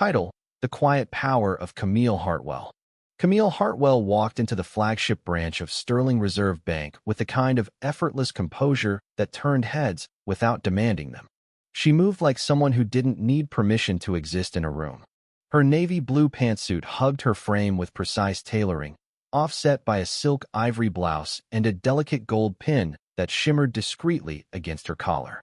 Title: The Quiet Power of Camille Hartwell. Camille Hartwell walked into the flagship branch of Sterling Reserve Bank with the kind of effortless composure that turned heads without demanding them. She moved like someone who didn't need permission to exist in a room. Her navy blue pantsuit hugged her frame with precise tailoring, offset by a silk ivory blouse and a delicate gold pin that shimmered discreetly against her collar.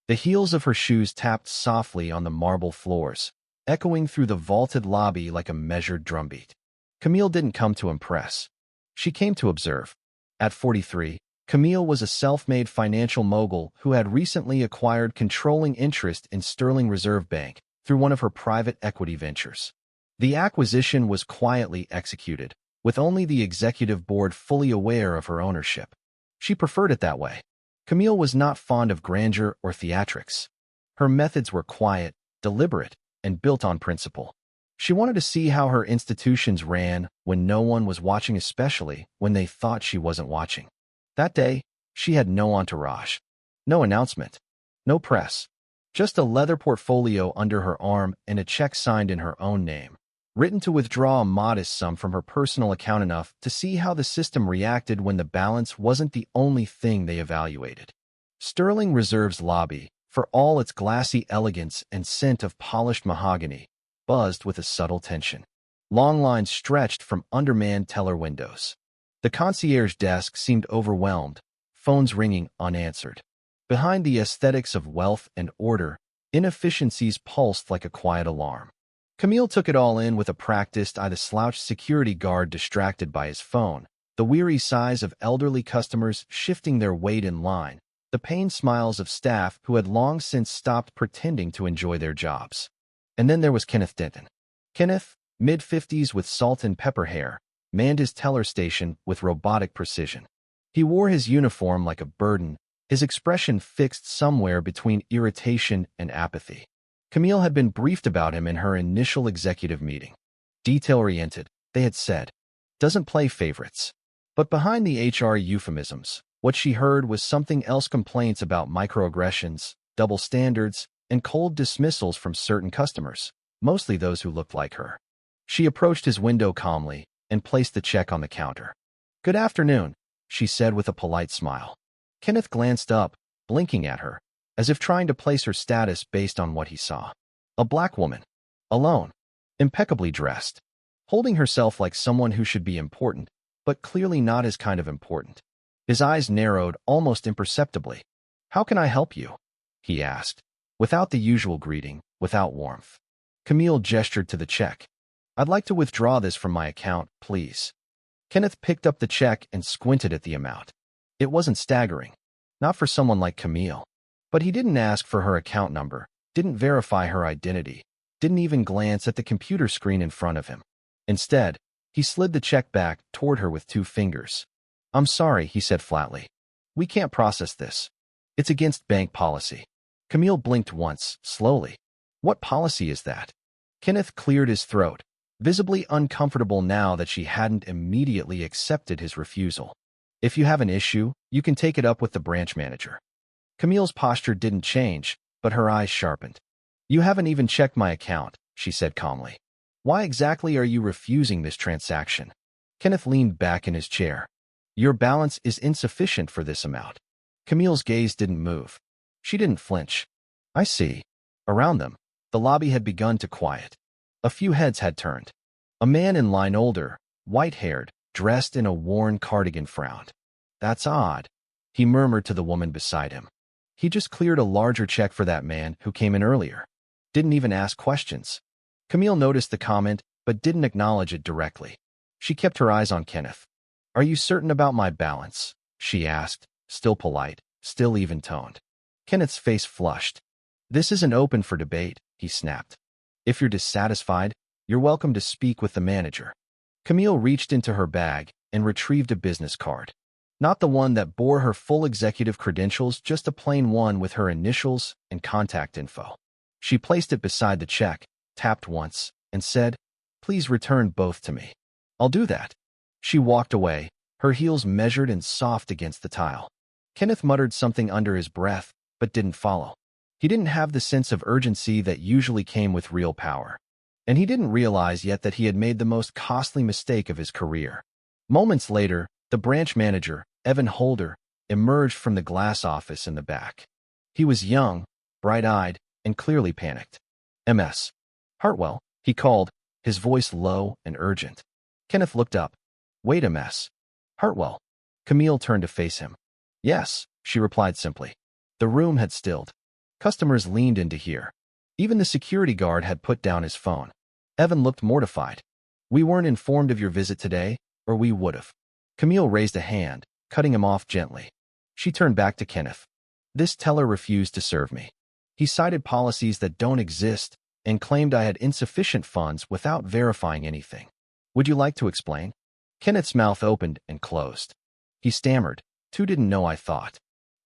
The heels of her shoes tapped softly on the marble floors, echoing through the vaulted lobby like a measured drumbeat. Camille didn't come to impress. She came to observe. At 43, Camille was a self-made financial mogul who had recently acquired controlling interest in Sterling Reserve Bank through one of her private equity ventures. The acquisition was quietly executed, with only the executive board fully aware of her ownership. She preferred it that way. Camille was not fond of grandeur or theatrics. Her methods were quiet, deliberate, and built on principle. She wanted to see how her institutions ran when no one was watching, especially when they thought she wasn't watching. That day, she had no entourage, no announcement, no press, just a leather portfolio under her arm and a check signed in her own name, written to withdraw a modest sum from her personal account, enough to see how the system reacted when the balance wasn't the only thing they evaluated. Sterling Reserve's lobby, for all its glassy elegance and scent of polished mahogany, buzzed with a subtle tension. Long lines stretched from undermanned teller windows. The concierge desk seemed overwhelmed, phones ringing unanswered. Behind the aesthetics of wealth and order, inefficiencies pulsed like a quiet alarm. Camille took it all in with a practiced eye: the slouched security guard distracted by his phone, the weary sighs of elderly customers shifting their weight in line, the pained smiles of staff who had long since stopped pretending to enjoy their jobs. And then there was Kenneth Denton. Kenneth, mid-50s with salt and pepper hair, manned his teller station with robotic precision. He wore his uniform like a burden, his expression fixed somewhere between irritation and apathy. Camille had been briefed about him in her initial executive meeting. Detail-oriented, they had said. Doesn't play favorites. But behind the HR euphemisms, what she heard was something else: complaints about microaggressions, double standards, and cold dismissals from certain customers, mostly those who looked like her. She approached his window calmly and placed the check on the counter. "Good afternoon," she said with a polite smile. Kenneth glanced up, blinking at her, as if trying to place her status based on what he saw. A black woman, alone, impeccably dressed, holding herself like someone who should be important, but clearly not his kind of important. His eyes narrowed almost imperceptibly. "How can I help you?" he asked, without the usual greeting, without warmth. Camille gestured to the check. "I'd like to withdraw this from my account, please." Kenneth picked up the check and squinted at the amount. It wasn't staggering, not for someone like Camille. But he didn't ask for her account number, didn't verify her identity, didn't even glance at the computer screen in front of him. Instead, he slid the check back toward her with 2 fingers. "I'm sorry," he said flatly. "We can't process this. It's against bank policy." Camille blinked once, slowly. "What policy is that?" Kenneth cleared his throat, visibly uncomfortable now that she hadn't immediately accepted his refusal. "If you have an issue, you can take it up with the branch manager." Camille's posture didn't change, but her eyes sharpened. "You haven't even checked my account," she said calmly. "Why exactly are you refusing this transaction?" Kenneth leaned back in his chair. "Your balance is insufficient for this amount." Camille's gaze didn't move. She didn't flinch. "I see." Around them, the lobby had begun to quiet. A few heads had turned. A man in line, older, white-haired, dressed in a worn cardigan, frowned. "That's odd," he murmured to the woman beside him. He just cleared a larger check for that man who came in earlier. Didn't even ask questions. Camille noticed the comment, but didn't acknowledge it directly. She kept her eyes on Kenneth. "Are you certain about my balance?" she asked, still polite, still even-toned. Kenneth's face flushed. "This isn't open for debate," he snapped. "If you're dissatisfied, you're welcome to speak with the manager." Camille reached into her bag and retrieved a business card. Not the one that bore her full executive credentials, just a plain one with her initials and contact info. She placed it beside the check, tapped once, and said, "Please return both to me." "I'll do that." She walked away, her heels measured and soft against the tile. Kenneth muttered something under his breath, but didn't follow. He didn't have the sense of urgency that usually came with real power. and he didn't realize yet that he had made the most costly mistake of his career. Moments later, the branch manager, Evan Holder, emerged from the glass office in the back. He was young, bright-eyed, and clearly panicked. "Ms. Hartwell," he called, his voice low and urgent. Kenneth looked up. "Wait, Ms. Hartwell." Camille turned to face him. "Yes," she replied simply. The room had stilled. Customers leaned in to hear. Even the security guard had put down his phone. Evan looked mortified. "We weren't informed of your visit today, or we would've." Camille raised a hand, cutting him off gently. She turned back to Kenneth. "This teller refused to serve me. He cited policies that don't exist and claimed I had insufficient funds without verifying anything. Would you like to explain?" Kenneth's mouth opened and closed. He stammered. "Two didn't know I thought."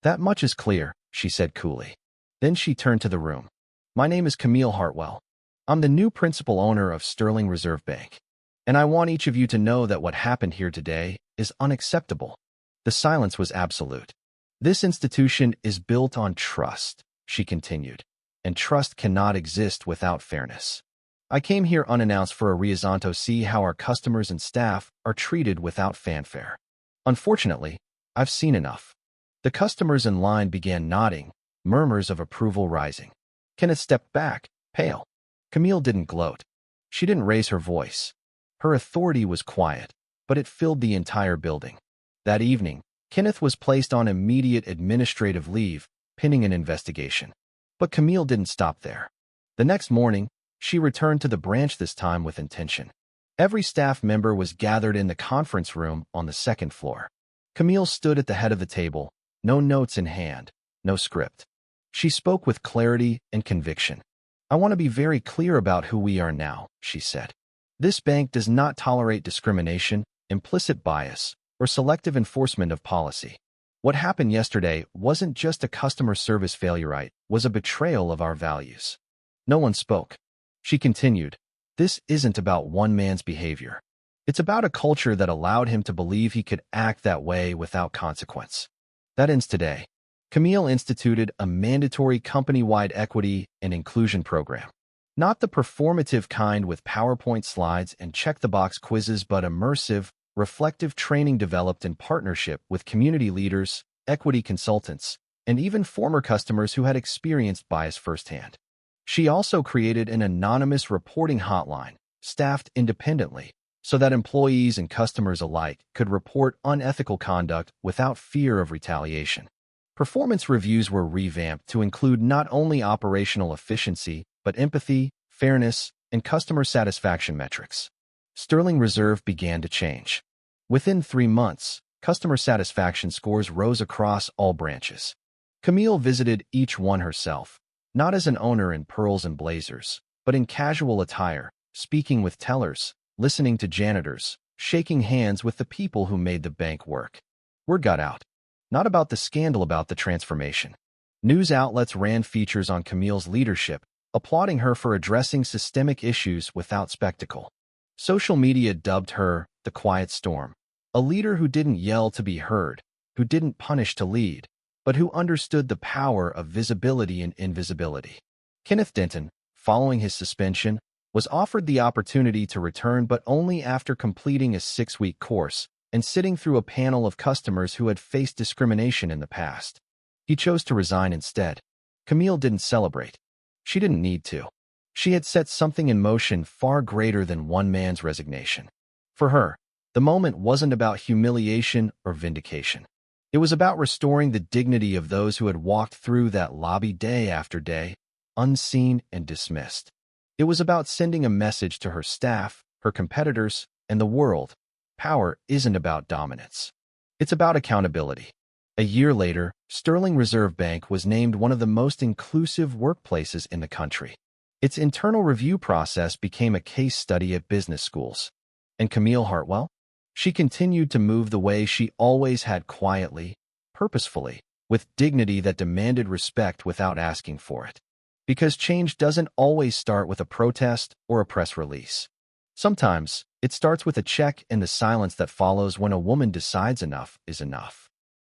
"That much is clear," she said coolly. Then she turned to the room. "My name is Camille Hartwell. I'm the new principal owner of Sterling Reserve Bank. And I want each of you to know that what happened here today is unacceptable." The silence was absolute. "This institution is built on trust," she continued, "and trust cannot exist without fairness. I came here unannounced for a reason to see how our customers and staff are treated without fanfare. Unfortunately, I've seen enough." The customers in line began nodding, murmurs of approval rising. Kenneth stepped back, pale. Camille didn't gloat. She didn't raise her voice. Her authority was quiet, but it filled the entire building. That evening, Kenneth was placed on immediate administrative leave, pending an investigation. But Camille didn't stop there. The next morning, she returned to the branch, this time with intention. Every staff member was gathered in the conference room on the second floor. Camille stood at the head of the table, no notes in hand, no script. She spoke with clarity and conviction. "I want to be very clear about who we are now," she said. "This bank does not tolerate discrimination, implicit bias, or selective enforcement of policy. What happened yesterday wasn't just a customer service failure, it was a betrayal of our values." No one spoke. She continued, "This isn't about one man's behavior. It's about a culture that allowed him to believe he could act that way without consequence. That ends today." Camille instituted a mandatory company-wide equity and inclusion program. Not the performative kind with PowerPoint slides and check-the-box quizzes, but immersive, reflective training developed in partnership with community leaders, equity consultants, and even former customers who had experienced bias firsthand. She also created an anonymous reporting hotline, staffed independently, so that employees and customers alike could report unethical conduct without fear of retaliation. Performance reviews were revamped to include not only operational efficiency, but empathy, fairness, and customer satisfaction metrics. Sterling Reserve began to change. Within 3 months, customer satisfaction scores rose across all branches. Camille visited each one herself, not as an owner in pearls and blazers, but in casual attire, speaking with tellers, listening to janitors, shaking hands with the people who made the bank work. Word got out. Not about the scandal, about the transformation. News outlets ran features on Camille's leadership, applauding her for addressing systemic issues without spectacle. Social media dubbed her the quiet storm, a leader who didn't yell to be heard, who didn't punish to lead, but who understood the power of visibility and invisibility. Kenneth Denton, following his suspension, was offered the opportunity to return, but only after completing a 6-week course and sitting through a panel of customers who had faced discrimination in the past. He chose to resign instead. Camille didn't celebrate. She didn't need to. She had set something in motion far greater than one man's resignation. For her, the moment wasn't about humiliation or vindication. It was about restoring the dignity of those who had walked through that lobby day after day, unseen and dismissed. It was about sending a message to her staff, her competitors, and the world. Power isn't about dominance. It's about accountability. A year later, Sterling Reserve Bank was named one of the most inclusive workplaces in the country. Its internal review process became a case study at business schools. And Camille Hartwell? She continued to move the way she always had, quietly, purposefully, with dignity that demanded respect without asking for it. Because change doesn't always start with a protest or a press release. Sometimes, it starts with a check and the silence that follows when a woman decides enough is enough.